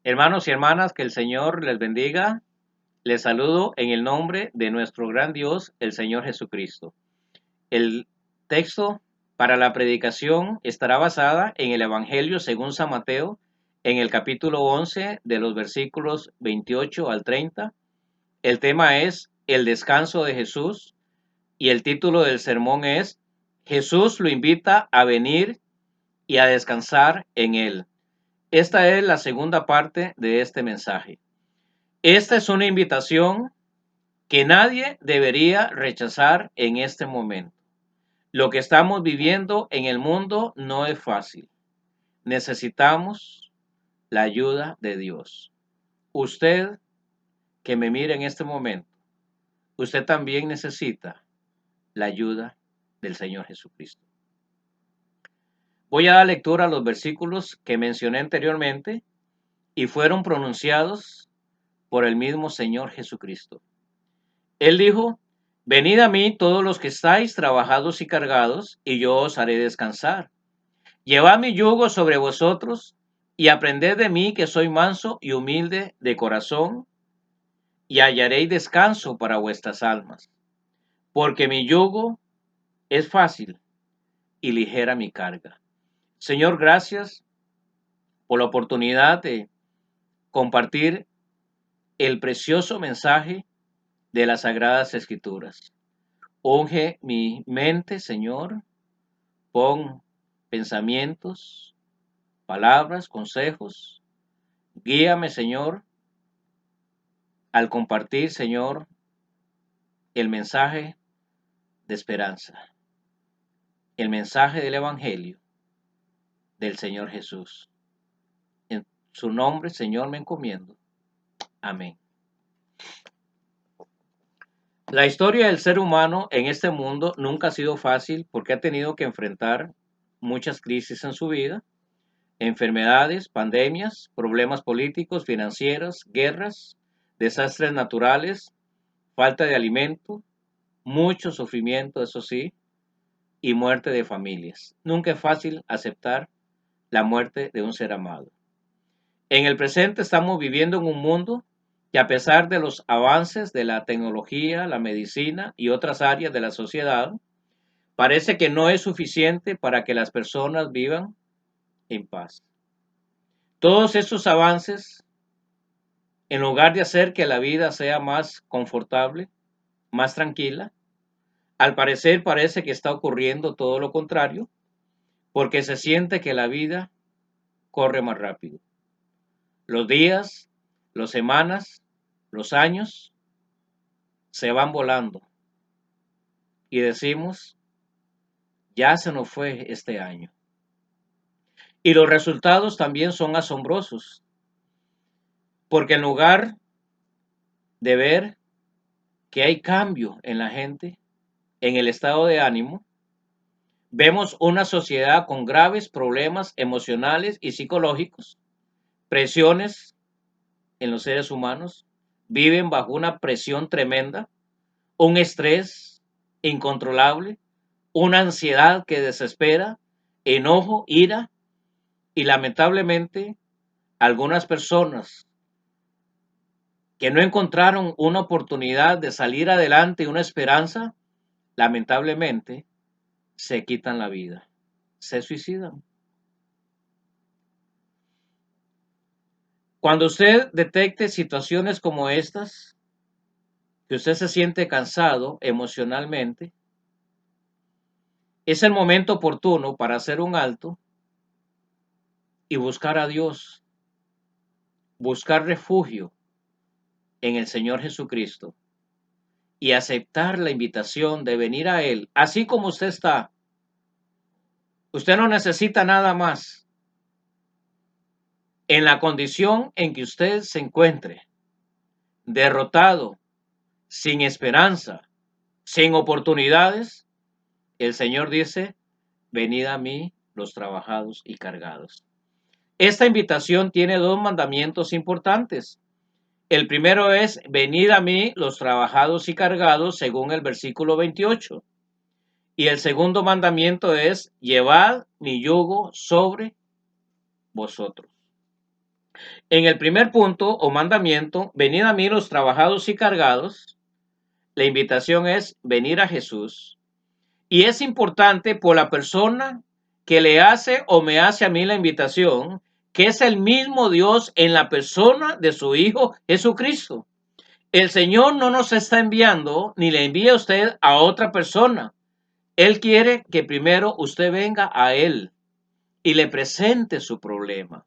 Hermanos y hermanas, que el Señor les bendiga. Les saludo en el nombre de nuestro gran Dios, el Señor Jesucristo. El texto para la predicación estará basada en el Evangelio según San Mateo, en el capítulo 11 de los versículos 28 al 30. El tema es el descanso de Jesús y el título del sermón es Jesús lo invita a venir y a descansar en él. Esta es la segunda parte de este mensaje. Esta es una invitación que nadie debería rechazar en este momento. Lo que estamos viviendo en el mundo no es fácil. Necesitamos la ayuda de Dios. Usted que me mira en este momento, usted también necesita la ayuda del Señor Jesucristo. Voy a dar lectura a los versículos que mencioné anteriormente y fueron pronunciados por el mismo Señor Jesucristo. Él dijo: venid a mí todos los que estáis trabajados y cargados, y yo os haré descansar. Llevad mi yugo sobre vosotros, y aprended de mí, que soy manso y humilde de corazón, y hallaréis descanso para vuestras almas. Porque mi yugo es fácil y ligera mi carga. Señor, gracias por la oportunidad de compartir el precioso mensaje de las Sagradas Escrituras. Unge mi mente, Señor. Pon pensamientos, palabras, consejos. Guíame, Señor, al compartir, Señor, el mensaje de esperanza, el mensaje del Evangelio del Señor Jesús. En su nombre, Señor, me encomiendo. Amén. La historia del ser humano en este mundo nunca ha sido fácil porque ha tenido que enfrentar muchas crisis en su vida: enfermedades, pandemias, problemas políticos, financieros, guerras, desastres naturales, falta de alimento, mucho sufrimiento, eso sí, y muerte de familias. Nunca es fácil aceptar la muerte de un ser amado. En el presente estamos viviendo en un mundo que, a pesar de los avances de la tecnología, la medicina y otras áreas de la sociedad, parece que no es suficiente para que las personas vivan en paz. Todos estos avances, en lugar de hacer que la vida sea más confortable, más tranquila, al parecer parece que está ocurriendo todo lo contrario, porque se siente que la vida corre más rápido. Los días, las semanas, los años se van volando y decimos: ya se nos fue este año. Y los resultados también son asombrosos, porque en lugar de ver que hay cambio en la gente, en el estado de ánimo, vemos una sociedad con graves problemas emocionales y psicológicos, presiones en los seres humanos, viven bajo una presión tremenda, un estrés incontrolable, una ansiedad que desespera, enojo, ira, y lamentablemente algunas personas que no encontraron una oportunidad de salir adelante y una esperanza, lamentablemente se quitan la vida, se suicidan. Cuando usted detecte situaciones como estas, que usted se siente cansado emocionalmente, es el momento oportuno para hacer un alto y buscar a Dios, buscar refugio en el Señor Jesucristo y aceptar la invitación de venir a Él, así como usted está. Usted no necesita nada más. En la condición en que usted se encuentre, derrotado, sin esperanza, sin oportunidades, el Señor dice: venid a mí los trabajados y cargados. Esta invitación tiene dos mandamientos importantes. El primero es: venid a mí los trabajados y cargados, según el versículo 28. Y el segundo mandamiento es: llevad mi yugo sobre vosotros. En el primer punto o mandamiento, venid a mí los trabajados y cargados, la invitación es venir a Jesús. Y es importante por la persona que le hace o me hace a mí la invitación, que es el mismo Dios en la persona de su Hijo Jesucristo. El Señor no nos está enviando ni le envía a usted a otra persona. Él quiere que primero usted venga a Él y le presente su problema.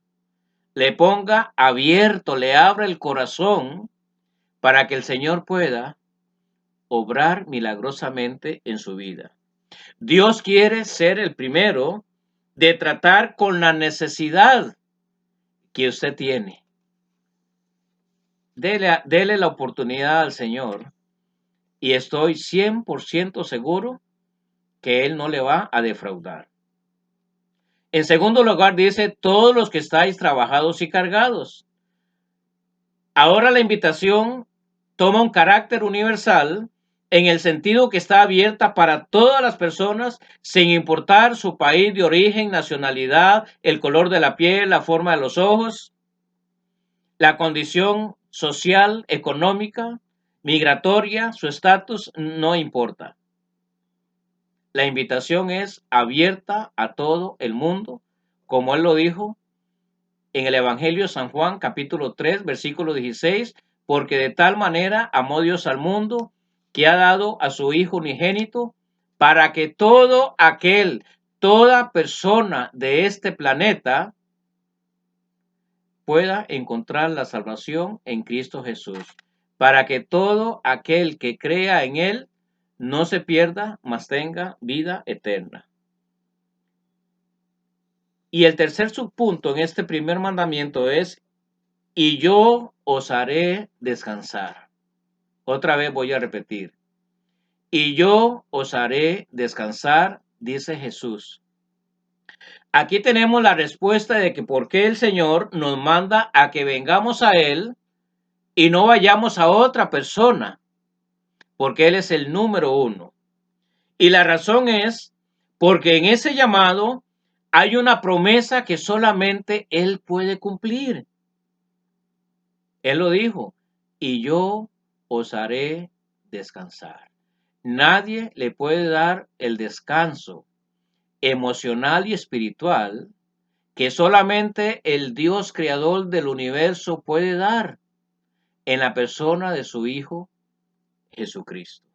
Le ponga abierto, le abra el corazón para que el Señor pueda obrar milagrosamente en su vida. Dios quiere ser el primero de tratar con la necesidad que usted tiene. Dele la oportunidad al Señor y estoy 100% seguro que Él no le va a defraudar. En segundo lugar dice, todos los que estáis trabajados y cargados. Ahora la invitación toma un carácter universal en el sentido que está abierta para todas las personas sin importar su país de origen, nacionalidad, el color de la piel, la forma de los ojos, la condición social, económica, migratoria, su estatus, no importa. La invitación es abierta a todo el mundo, como él lo dijo en el Evangelio de San Juan, capítulo 3, versículo 16, porque de tal manera amó Dios al mundo que ha dado a su Hijo unigénito para que todo aquel, toda persona de este planeta pueda encontrar la salvación en Cristo Jesús, para que todo aquel que crea en Él no se pierda, mas tenga vida eterna. Y el tercer subpunto en este primer mandamiento es, y yo os haré descansar. Otra vez voy a repetir. Y yo os haré descansar, dice Jesús. Aquí tenemos la respuesta de que por qué el Señor nos manda a que vengamos a Él y no vayamos a otra persona, porque Él es el número uno. Y la razón es porque en ese llamado hay una promesa que solamente Él puede cumplir. Él lo dijo, y yo os haré descansar. Nadie le puede dar el descanso emocional y espiritual que solamente el Dios creador del universo puede dar en la persona de su Hijo Jesucristo.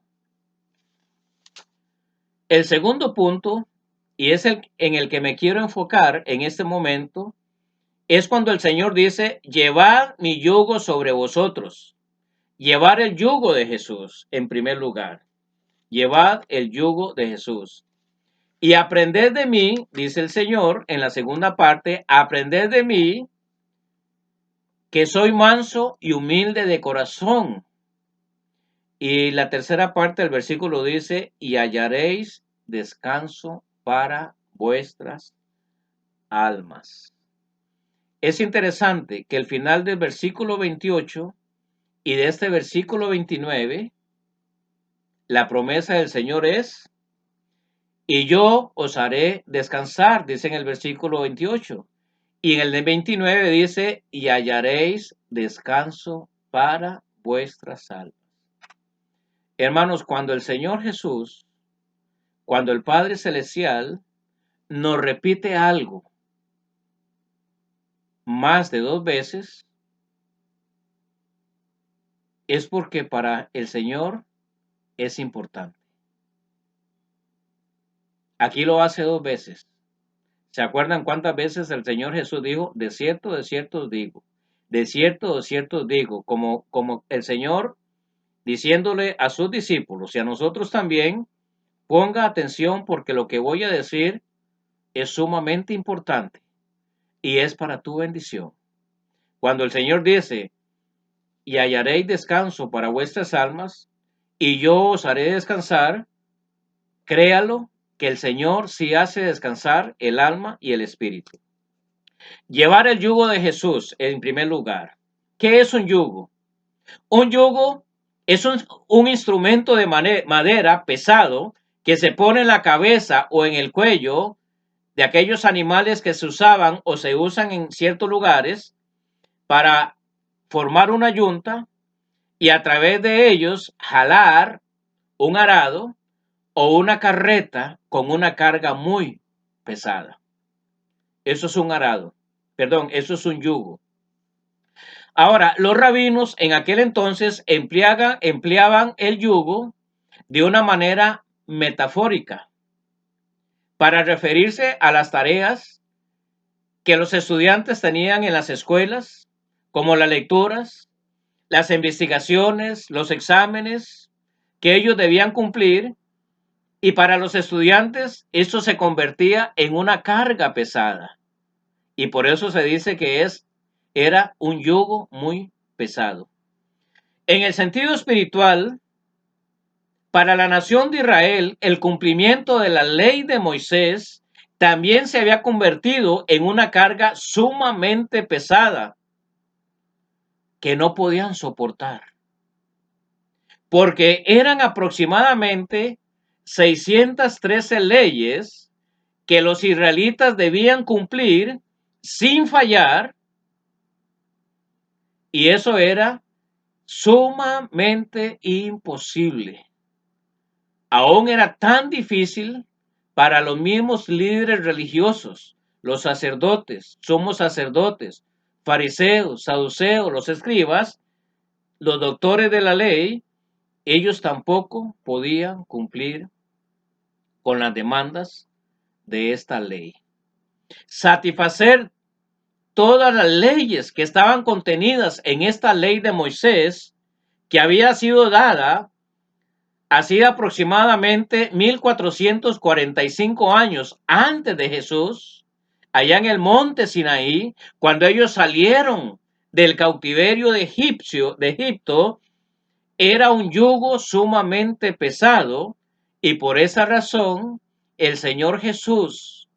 El segundo punto, y es el en el que me quiero enfocar en este momento, es cuando el Señor dice, llevad mi yugo sobre vosotros. Llevar el yugo de Jesús en primer lugar. Llevad el yugo de Jesús. Y aprended de mí, dice el Señor en la segunda parte, aprended de mí que soy manso y humilde de corazón. Y la tercera parte del versículo dice, y hallaréis descanso para vuestras almas. Es interesante que el final del versículo 28 y de este versículo 29, la promesa del Señor es, y yo os haré descansar, dice en el versículo 28. Y en el de 29 dice, y hallaréis descanso para vuestras almas. Hermanos, cuando el Señor Jesús, cuando el Padre Celestial nos repite algo más de 2 veces, es porque para el Señor es importante. Aquí lo hace 2 veces. ¿Se acuerdan cuántas veces el Señor Jesús dijo, de cierto os digo, de cierto os digo, como el Señor diciéndole a sus discípulos y a nosotros también, ponga atención porque lo que voy a decir es sumamente importante y es para tu bendición. Cuando el Señor dice, y hallaréis descanso para vuestras almas, y yo os haré descansar, créalo que el Señor sí hace descansar el alma y el espíritu. Llevar el yugo de Jesús en primer lugar. ¿Qué es un yugo? Un yugo es un instrumento de madera pesado que se pone en la cabeza o en el cuello de aquellos animales que se usaban o se usan en ciertos lugares para formar una yunta y a través de ellos jalar un arado o una carreta con una carga muy pesada. Eso es un arado. Perdón, eso es un yugo. Ahora, los rabinos en aquel entonces empleaban el yugo de una manera metafórica para referirse a las tareas que los estudiantes tenían en las escuelas, como las lecturas, las investigaciones, los exámenes que ellos debían cumplir, y para los estudiantes esto se convertía en una carga pesada. Y por eso se dice que era un yugo muy pesado. En el sentido espiritual, para la nación de Israel, el cumplimiento de la ley de Moisés también se había convertido en una carga sumamente pesada que no podían soportar, porque eran aproximadamente 613 leyes que los israelitas debían cumplir sin fallar, y eso era sumamente imposible. Aún era tan difícil para los mismos líderes religiosos, los sacerdotes, somos sacerdotes, fariseos, saduceos, los escribas, los doctores de la ley, ellos tampoco podían cumplir con las demandas de esta ley. Satisfacer todas las leyes que estaban contenidas en esta ley de Moisés, que había sido dada hacía aproximadamente 1445 años antes de Jesús, allá en el monte Sinaí, cuando ellos salieron del cautiverio de Egipto, era un yugo sumamente pesado, y por esa razón el Señor Jesús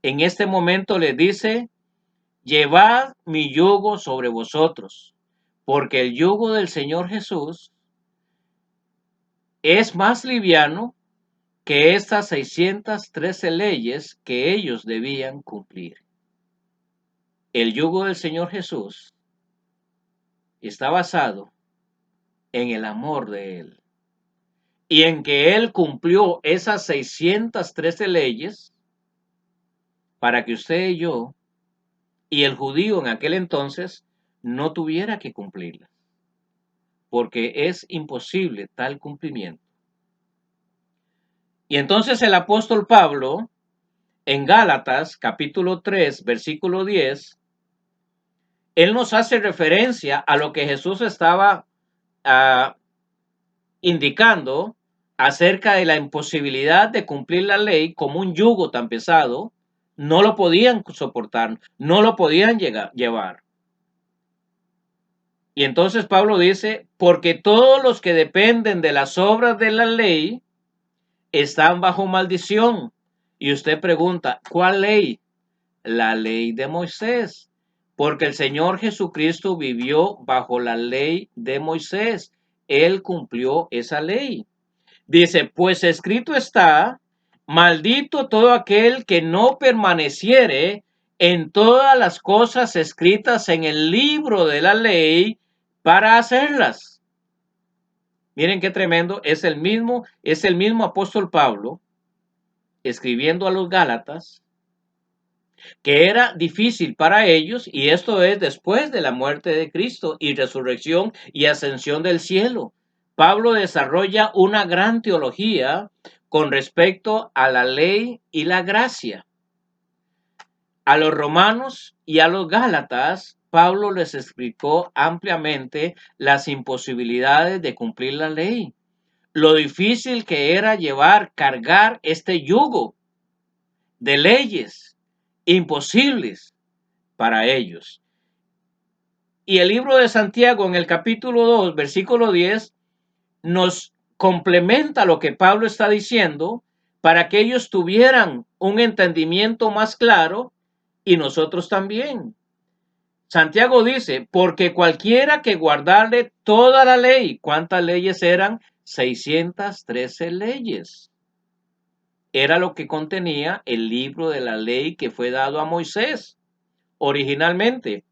en este momento les dice: llevad mi yugo sobre vosotros, porque el yugo del Señor Jesús es más liviano que estas 613 leyes que ellos debían cumplir. El yugo del Señor Jesús está basado en el amor de Él y en que Él cumplió esas 613 leyes para que usted y yo y el judío en aquel entonces no tuviera que cumplirlas, porque es imposible tal cumplimiento. Y entonces el apóstol Pablo, en Gálatas capítulo 3, versículo 10, él nos hace referencia a lo que Jesús estaba indicando acerca de la imposibilidad de cumplir la ley como un yugo tan pesado. No lo podían soportar, no lo podían llevar. Y entonces Pablo dice: porque todos los que dependen de las obras de la ley están bajo maldición. Y usted pregunta: ¿cuál ley? La ley de Moisés, porque el Señor Jesucristo vivió bajo la ley de Moisés. Él cumplió esa ley. Dice: pues escrito está, maldito todo aquel que no permaneciere en todas las cosas escritas en el libro de la ley para hacerlas. Miren qué tremendo, es el mismo apóstol Pablo escribiendo a los Gálatas, que era difícil para ellos, y esto es después de la muerte de Cristo y resurrección y ascensión del cielo. Pablo desarrolla una gran teología con respecto a la ley y la gracia. A los romanos y a los gálatas, Pablo les explicó ampliamente las imposibilidades de cumplir la ley, lo difícil que era cargar este yugo de leyes imposibles para ellos. Y el libro de Santiago en el capítulo 2, versículo 10, nos complementa lo que Pablo está diciendo para que ellos tuvieran un entendimiento más claro y nosotros también. Santiago dice: porque cualquiera que guardare toda la ley. ¿Cuántas leyes eran? 613 leyes. Era lo que contenía el libro de la ley que fue dado a Moisés originalmente.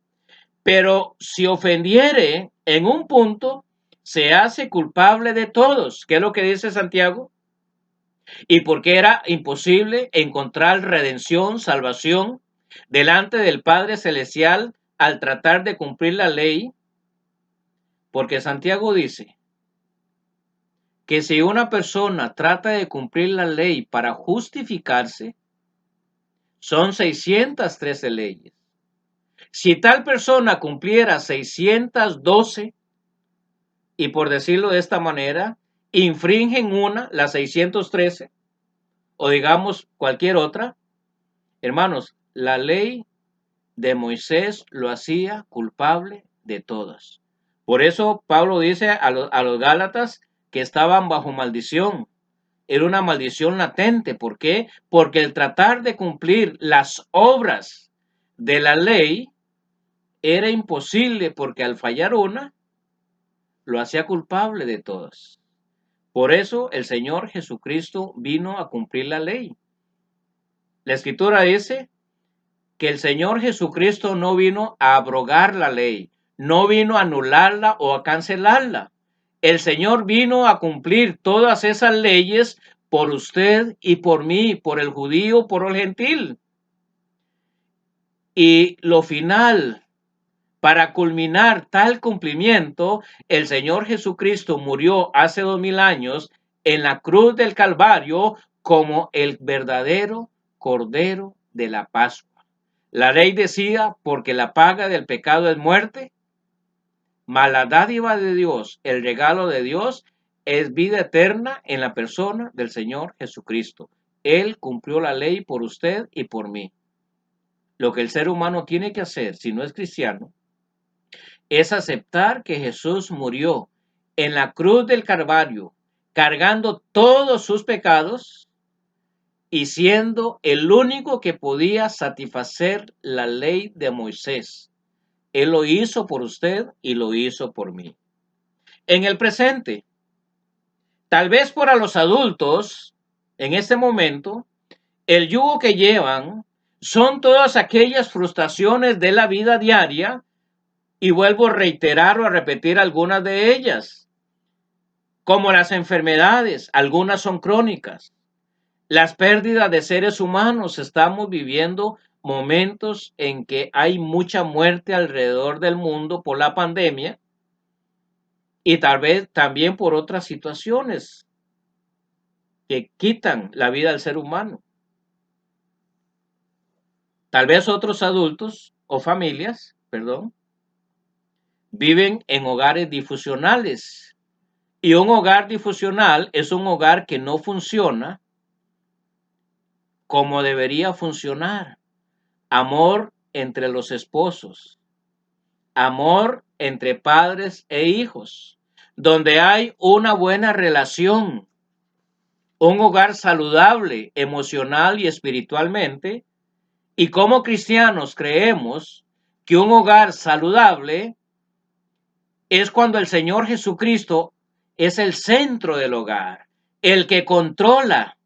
Pero si ofendiere en un punto, se hace culpable de todos. ¿Qué es lo que dice Santiago? Y porque era imposible encontrar redención, salvación delante del Padre Celestial al tratar de cumplir la ley, porque Santiago dice que si una persona trata de cumplir la ley para justificarse, son 613 leyes. Si tal persona cumpliera 612, y por decirlo de esta manera, infringen una, la 613, o digamos cualquier otra, hermanos, la ley de Moisés lo hacía culpable de todas. Por eso Pablo dice a los Gálatas que estaban bajo maldición. Era una maldición latente. ¿Por qué? Porque el tratar de cumplir las obras de la ley era imposible, porque al fallar una, lo hacía culpable de todas. Por eso el Señor Jesucristo vino a cumplir la ley. La Escritura dice que el Señor Jesucristo no vino a abrogar la ley, no vino a anularla o a cancelarla. El Señor vino a cumplir todas esas leyes por usted y por mí, por el judío, por el gentil. Y lo final, para culminar tal cumplimiento, el Señor Jesucristo murió hace 2000 años en la cruz del Calvario como el verdadero Cordero de la Pascua. La ley decía, porque la paga del pecado es muerte, mas la dádiva de Dios, el regalo de Dios, es vida eterna en la persona del Señor Jesucristo. Él cumplió la ley por usted y por mí. Lo que el ser humano tiene que hacer, si no es cristiano, es aceptar que Jesús murió en la cruz del Calvario, cargando todos sus pecados y siendo el único que podía satisfacer la ley de Moisés. Él lo hizo por usted y lo hizo por mí. En el presente, tal vez para los adultos, en este momento, el yugo que llevan son todas aquellas frustraciones de la vida diaria, y vuelvo a reiterar o a repetir algunas de ellas, como las enfermedades, algunas son crónicas, las pérdidas de seres humanos. Estamos viviendo momentos en que hay mucha muerte alrededor del mundo por la pandemia y tal vez también por otras situaciones que quitan la vida al ser humano. Tal vez otros adultos o familias, perdón, viven en hogares disfuncionales. Y un hogar disfuncional es un hogar que no funciona como debería funcionar. Amor entre los esposos, amor entre padres e hijos, donde hay una buena relación, un hogar saludable emocional y espiritualmente. Y como cristianos creemos que un hogar saludable es cuando el Señor Jesucristo es el centro del hogar, el que controla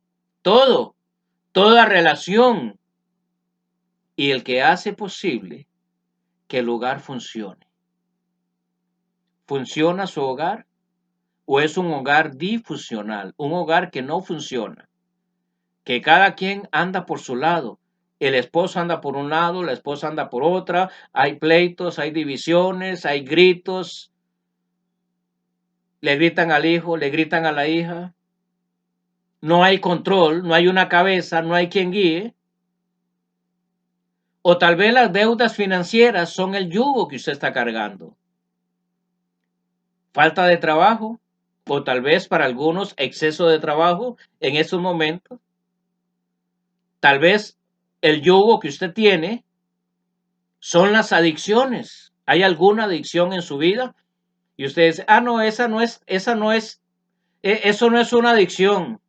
todo, toda relación, y el que hace posible que el hogar funcione. ¿Funciona su hogar o es un hogar disfuncional, un hogar que no funciona, que cada quien anda por su lado? El esposo anda por un lado, la esposa anda por otra, hay pleitos, hay divisiones, hay gritos, le gritan al hijo, le gritan a la hija, no hay control, no hay una cabeza, no hay quien guíe. O tal vez las deudas financieras son el yugo que usted está cargando. Falta de trabajo, o tal vez para algunos exceso de trabajo en estos momentos. Tal vez el yugo que usted tiene son las adicciones. ¿Hay alguna adicción en su vida? Y usted dice, no, eso no es una adicción.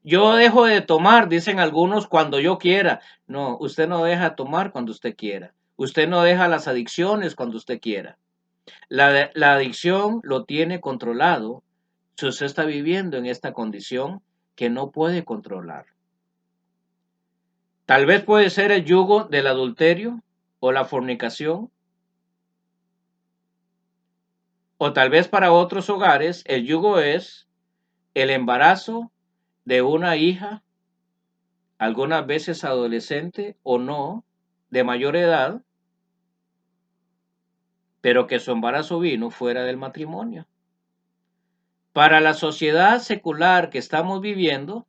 Yo dejo de tomar, dicen algunos, cuando yo quiera. No, usted no deja de tomar cuando usted quiera. Usted no deja las adicciones cuando usted quiera. La adicción lo tiene controlado si usted está viviendo en esta condición que no puede controlar. Tal vez puede ser el yugo del adulterio o la fornicación. O tal vez para otros hogares el yugo es el embarazo de una hija, algunas veces adolescente o no, de mayor edad, pero que su embarazo vino fuera del matrimonio. Para la sociedad secular que estamos viviendo,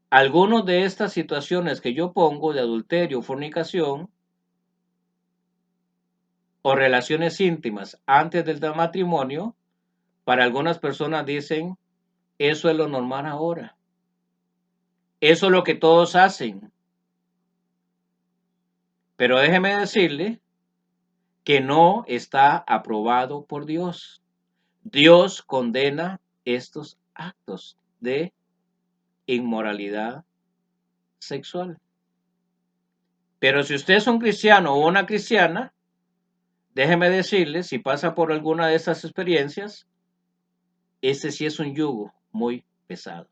algunas de estas situaciones que yo pongo de adulterio, fornicación o relaciones íntimas antes del matrimonio, para algunas personas dicen, eso es lo normal ahora. Eso es lo que todos hacen. Pero déjeme decirle que no está aprobado por Dios. Dios condena estos actos de inmoralidad sexual. Pero si usted es un cristiano o una cristiana, déjeme decirle, si pasa por alguna de estas experiencias, este sí es un yugo muy pesado.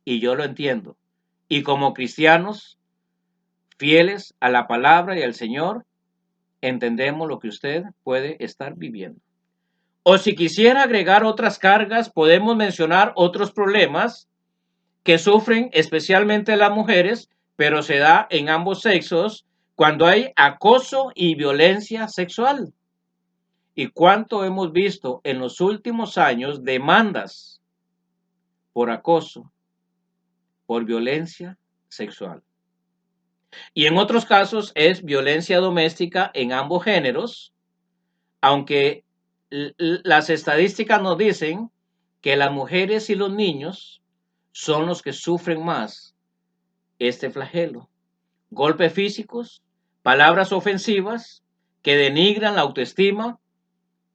Y yo lo entiendo. Y como cristianos, fieles a la palabra y al Señor, entendemos lo que usted puede estar viviendo. O si quisiera agregar otras cargas, podemos mencionar otros problemas que sufren especialmente las mujeres, pero se da en ambos sexos cuando hay acoso y violencia sexual. ¿Y cuánto hemos visto en los últimos años demandas por acoso, por violencia sexual? Y en otros casos es violencia doméstica en ambos géneros, aunque las estadísticas nos dicen que las mujeres y los niños son los que sufren más este flagelo. Golpes físicos, palabras ofensivas que denigran la autoestima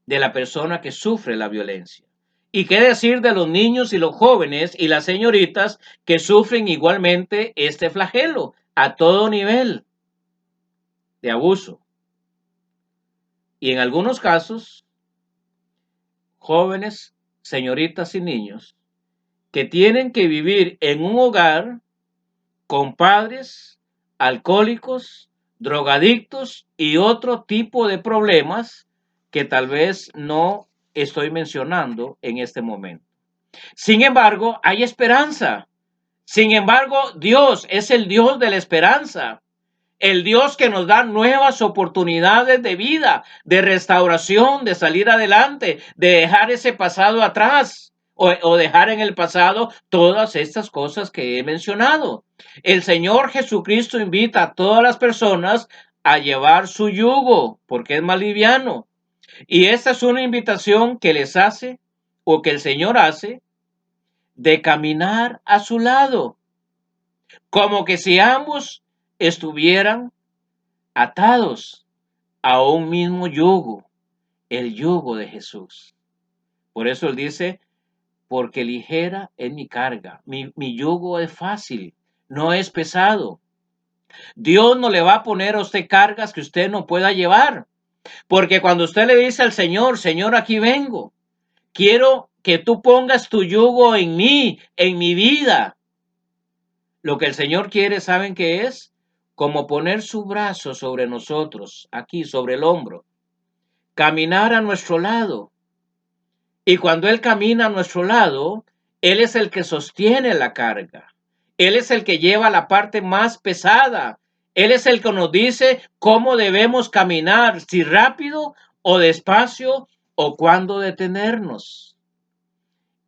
de la persona que sufre la violencia. ¿Y qué decir de los niños y los jóvenes y las señoritas que sufren igualmente este flagelo a todo nivel de abuso? Y en algunos casos, jóvenes, señoritas y niños que tienen que vivir en un hogar con padres alcohólicos, drogadictos y otro tipo de problemas que tal vez no estoy mencionando en este momento. Sin embargo, hay esperanza. Sin embargo, Dios es el Dios de la esperanza. El Dios que nos da nuevas oportunidades de vida, de restauración, de salir adelante, de dejar ese pasado atrás o dejar en el pasado todas estas cosas que he mencionado. El Señor Jesucristo invita a todas las personas a llevar su yugo porque es más liviano. Y esta es una invitación que les hace o que el Señor hace de caminar a su lado, como que si ambos estuvieran atados a un mismo yugo, el yugo de Jesús. Por eso él dice, porque ligera es mi carga, mi yugo es fácil, no es pesado. Dios no le va a poner a usted cargas que usted no pueda llevar, porque cuando usted le dice al Señor, Señor, aquí vengo, quiero que tú pongas tu yugo en mí, en mi vida. Lo que el Señor quiere, ¿saben qué es? Como poner su brazo sobre nosotros, aquí sobre el hombro, caminar a nuestro lado. Y cuando Él camina a nuestro lado, Él es el que sostiene la carga. Él es el que lleva la parte más pesada. Él es el que nos dice cómo debemos caminar, si rápido o despacio o cuándo detenernos.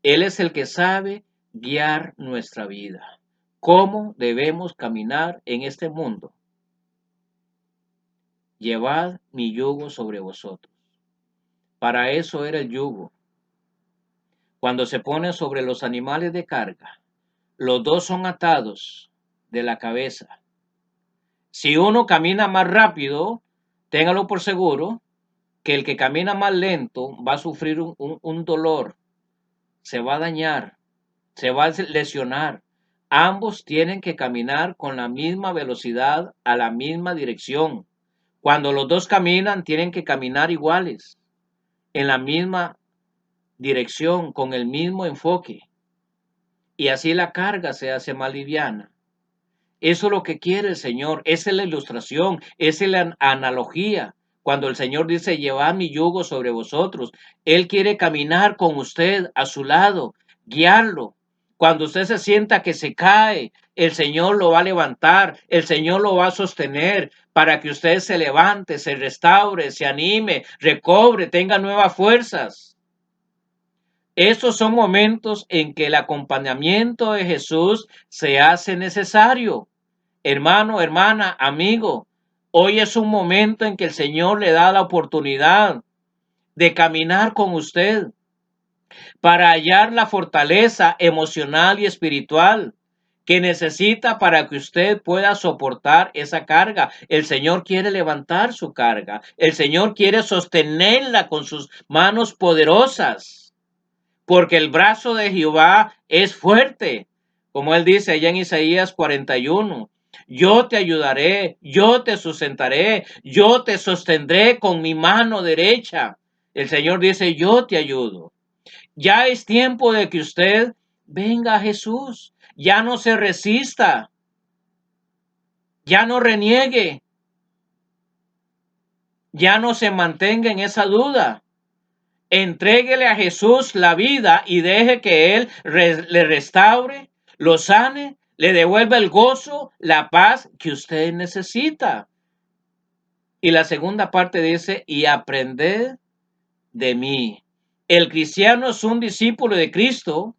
Él es el que sabe guiar nuestra vida. ¿Cómo debemos caminar en este mundo? Llevad mi yugo sobre vosotros. Para eso era el yugo. Cuando se pone sobre los animales de carga, los dos son atados de la cabeza. Si uno camina más rápido, téngalo por seguro que el que camina más lento va a sufrir un dolor, se va a dañar, se va a lesionar. Ambos tienen que caminar con la misma velocidad, a la misma dirección. Cuando los dos caminan, tienen que caminar iguales, en la misma dirección, con el mismo enfoque. Y así la carga se hace más liviana. Eso es lo que quiere el Señor, esa es la ilustración, esa es la analogía. Cuando el Señor dice, llevad mi yugo sobre vosotros, Él quiere caminar con usted a su lado, guiarlo. Cuando usted se sienta que se cae, el Señor lo va a levantar, el Señor lo va a sostener para que usted se levante, se restaure, se anime, recobre, tenga nuevas fuerzas. Esos son momentos en que el acompañamiento de Jesús se hace necesario. Hermano, hermana, amigo, hoy es un momento en que el Señor le da la oportunidad de caminar con usted para hallar la fortaleza emocional y espiritual que necesita para que usted pueda soportar esa carga. El Señor quiere levantar su carga. El Señor quiere sostenerla con sus manos poderosas, porque el brazo de Jehová es fuerte. Como él dice allá en Isaías 41, yo te ayudaré, yo te sustentaré, yo te sostendré con mi mano derecha. El Señor dice, yo te ayudo. Ya es tiempo de que usted venga a Jesús. Ya no se resista. Ya no reniegue. Ya no se mantenga en esa duda. Entréguele a Jesús la vida y deje que Él le restaure, lo sane, le devuelva el gozo, la paz que usted necesita. Y la segunda parte dice, y aprended de mí. El cristiano es un discípulo de Cristo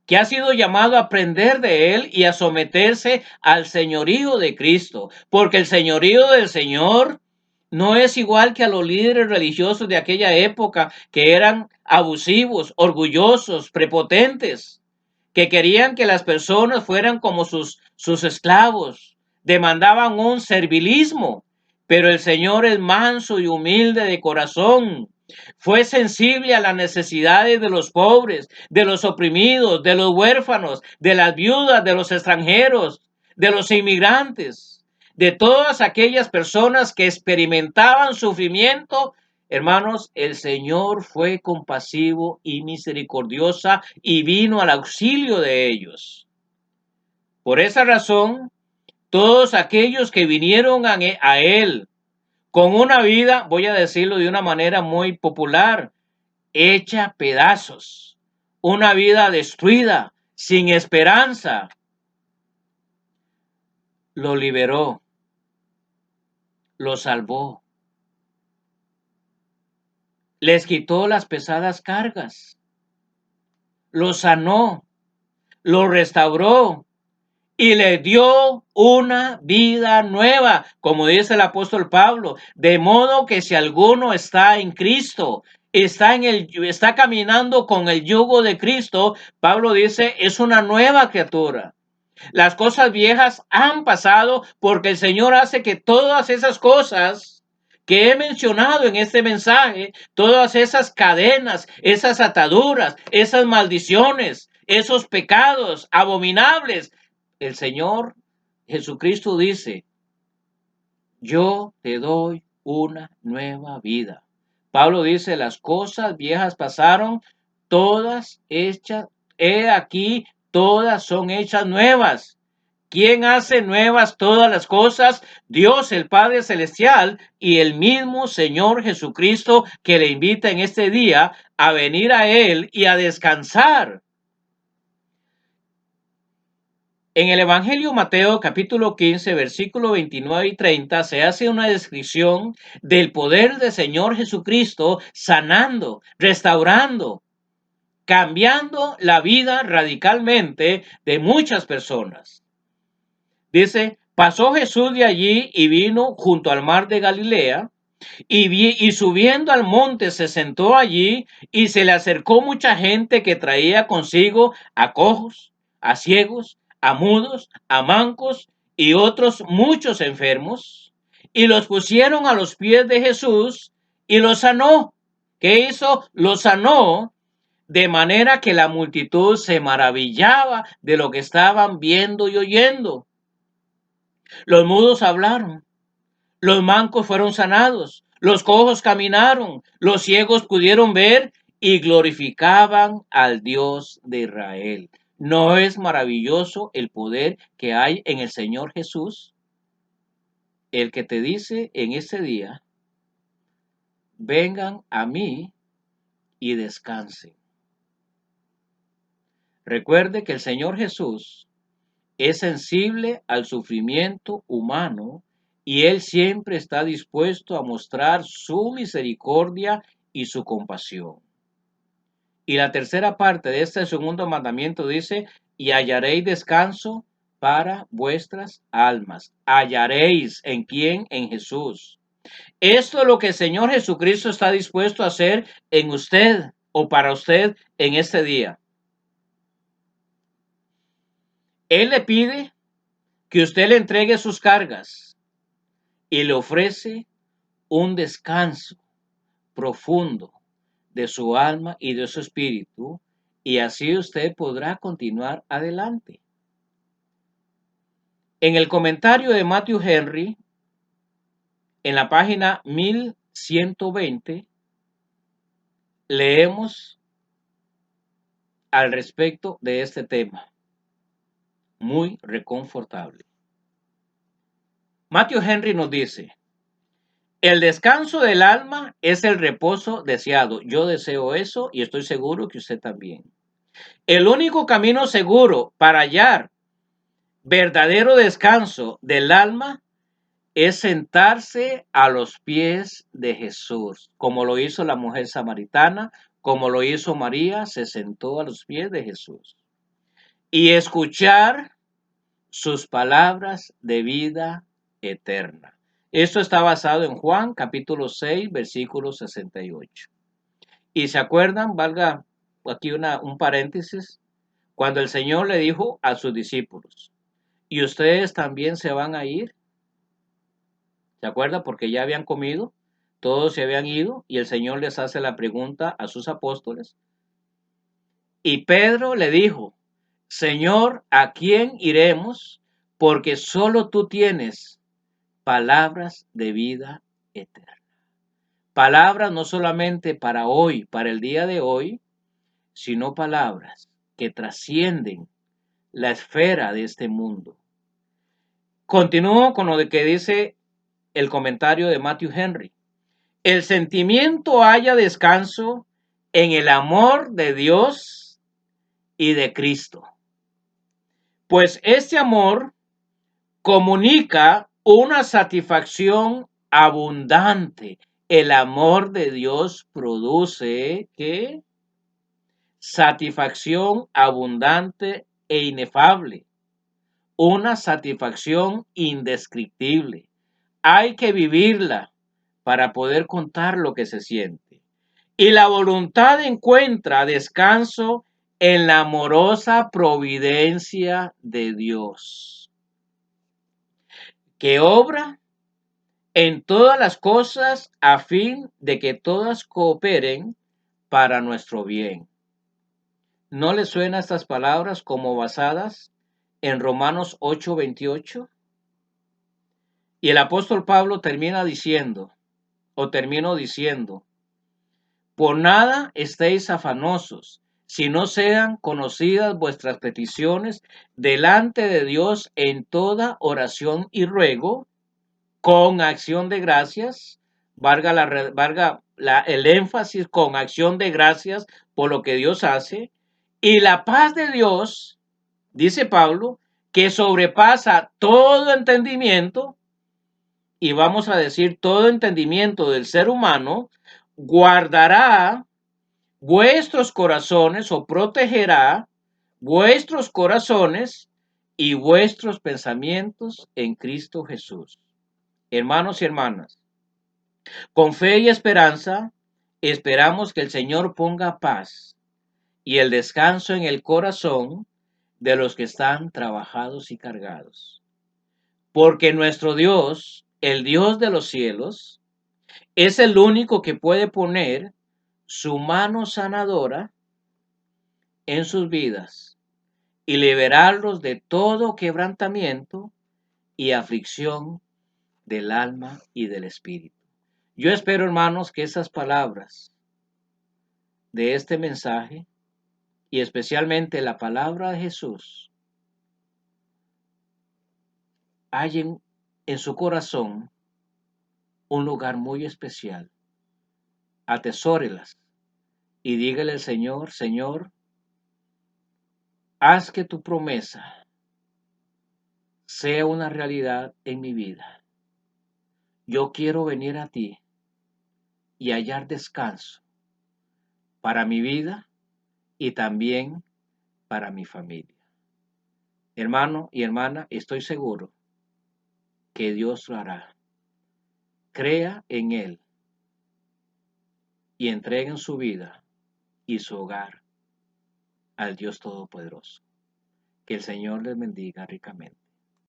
que ha sido llamado a aprender de Él y a someterse al señorío de Cristo, porque el señorío del Señor no es igual que a los líderes religiosos de aquella época que eran abusivos, orgullosos, prepotentes, que querían que las personas fueran como sus esclavos, demandaban un servilismo, pero el Señor es manso y humilde de corazón. Fue sensible a las necesidades de los pobres, de los oprimidos, de los huérfanos, de las viudas, de los extranjeros, de los inmigrantes, de todas aquellas personas que experimentaban sufrimiento. Hermanos, el Señor fue compasivo y misericordiosa y vino al auxilio de ellos. Por esa razón, todos aquellos que vinieron a Él con una vida, voy a decirlo de una manera muy popular, hecha pedazos, una vida destruida, sin esperanza, lo liberó, lo salvó, les quitó las pesadas cargas, lo sanó, lo restauró y le dio una vida nueva, como dice el apóstol Pablo, de modo que si alguno está en Cristo, está caminando con el yugo de Cristo, Pablo dice, es una nueva criatura. Las cosas viejas han pasado porque el Señor hace que todas esas cosas que he mencionado en este mensaje, todas esas cadenas, esas ataduras, esas maldiciones, esos pecados abominables, el Señor Jesucristo dice, yo te doy una nueva vida. Pablo dice, las cosas viejas pasaron, todas hechas, he aquí, todas son hechas nuevas. ¿Quién hace nuevas todas las cosas? Dios el Padre Celestial y el mismo Señor Jesucristo que le invita en este día a venir a Él y a descansar. En el Evangelio Mateo capítulo 15 versículo 29 y 30 se hace una descripción del poder del Señor Jesucristo sanando, restaurando, cambiando la vida radicalmente de muchas personas. Dice, pasó Jesús de allí y vino junto al mar de Galilea y subiendo al monte se sentó allí y se le acercó mucha gente que traía consigo a cojos, a ciegos, a mudos, a mancos y otros muchos enfermos y los pusieron a los pies de Jesús y los sanó. ¿Qué hizo? Los sanó de manera que la multitud se maravillaba de lo que estaban viendo y oyendo. Los mudos hablaron, los mancos fueron sanados, los cojos caminaron, los ciegos pudieron ver y glorificaban al Dios de Israel. ¿No es maravilloso el poder que hay en el Señor Jesús? el que te dice en ese día, vengan a mí y descansen. Recuerde que el Señor Jesús es sensible al sufrimiento humano y Él siempre está dispuesto a mostrar su misericordia y su compasión. Y la tercera parte de este segundo mandamiento dice, y hallaréis descanso para vuestras almas. Hallaréis en quién, en Jesús. Esto es lo que el Señor Jesucristo está dispuesto a hacer en usted o para usted en este día. Él le pide que usted le entregue sus cargas y le ofrece un descanso profundo de su alma y de su espíritu, y así usted podrá continuar adelante. En el comentario de Matthew Henry, en la página 1120, leemos al respecto de este tema, muy reconfortable. Matthew Henry nos dice, el descanso del alma es el reposo deseado. Yo deseo eso y estoy seguro que usted también. El único camino seguro para hallar verdadero descanso del alma es sentarse a los pies de Jesús, como lo hizo la mujer samaritana, como lo hizo María, se sentó a los pies de Jesús y escuchar sus palabras de vida eterna. Esto está basado en Juan capítulo 6, versículo 68. Y se acuerdan, valga aquí un paréntesis, cuando el Señor le dijo a sus discípulos, ¿y ustedes también se van a ir? ¿Se acuerda? Porque ya habían comido, todos se habían ido y el Señor les hace la pregunta a sus apóstoles. Y Pedro le dijo, Señor, ¿a quién iremos? Porque solo tú tienes palabras de vida eterna. Palabras no solamente para hoy, para el día de hoy, sino palabras que trascienden la esfera de este mundo. Continúo con lo que dice el comentario de Matthew Henry. El sentimiento halla descanso en el amor de Dios y de Cristo, pues este amor comunica una satisfacción abundante. El amor de Dios produce ¿qué? Satisfacción abundante e inefable, una satisfacción indescriptible. Hay que vivirla para poder contar lo que se siente. Y la voluntad encuentra descanso en la amorosa providencia de Dios, que obra en todas las cosas a fin de que todas cooperen para nuestro bien. ¿No le suenan estas palabras como basadas en Romanos 8:28? Y el apóstol Pablo terminó diciendo, por nada estéis afanosos, si no sean conocidas vuestras peticiones delante de Dios en toda oración y ruego, con acción de gracias, el énfasis con acción de gracias por lo que Dios hace, y la paz de Dios, dice Pablo, que sobrepasa todo entendimiento, y vamos a decir todo entendimiento del ser humano, guardará vuestros corazones o protegerá vuestros corazones y vuestros pensamientos en Cristo Jesús. Hermanos y hermanas, con fe y esperanza, esperamos que el Señor ponga paz y el descanso en el corazón de los que están trabajados y cargados. Porque nuestro Dios, el Dios de los cielos, es el único que puede poner su mano sanadora en sus vidas y liberarlos de todo quebrantamiento y aflicción del alma y del espíritu. Yo espero, hermanos, que esas palabras de este mensaje y especialmente la palabra de Jesús hallen en su corazón un lugar muy especial. Atesórelas y dígale al Señor, Señor, haz que tu promesa sea una realidad en mi vida. Yo quiero venir a ti y hallar descanso para mi vida y también para mi familia. Hermano y hermana, estoy seguro que Dios lo hará. Crea en Él y entreguen su vida y su hogar al Dios Todopoderoso. Que el Señor les bendiga ricamente.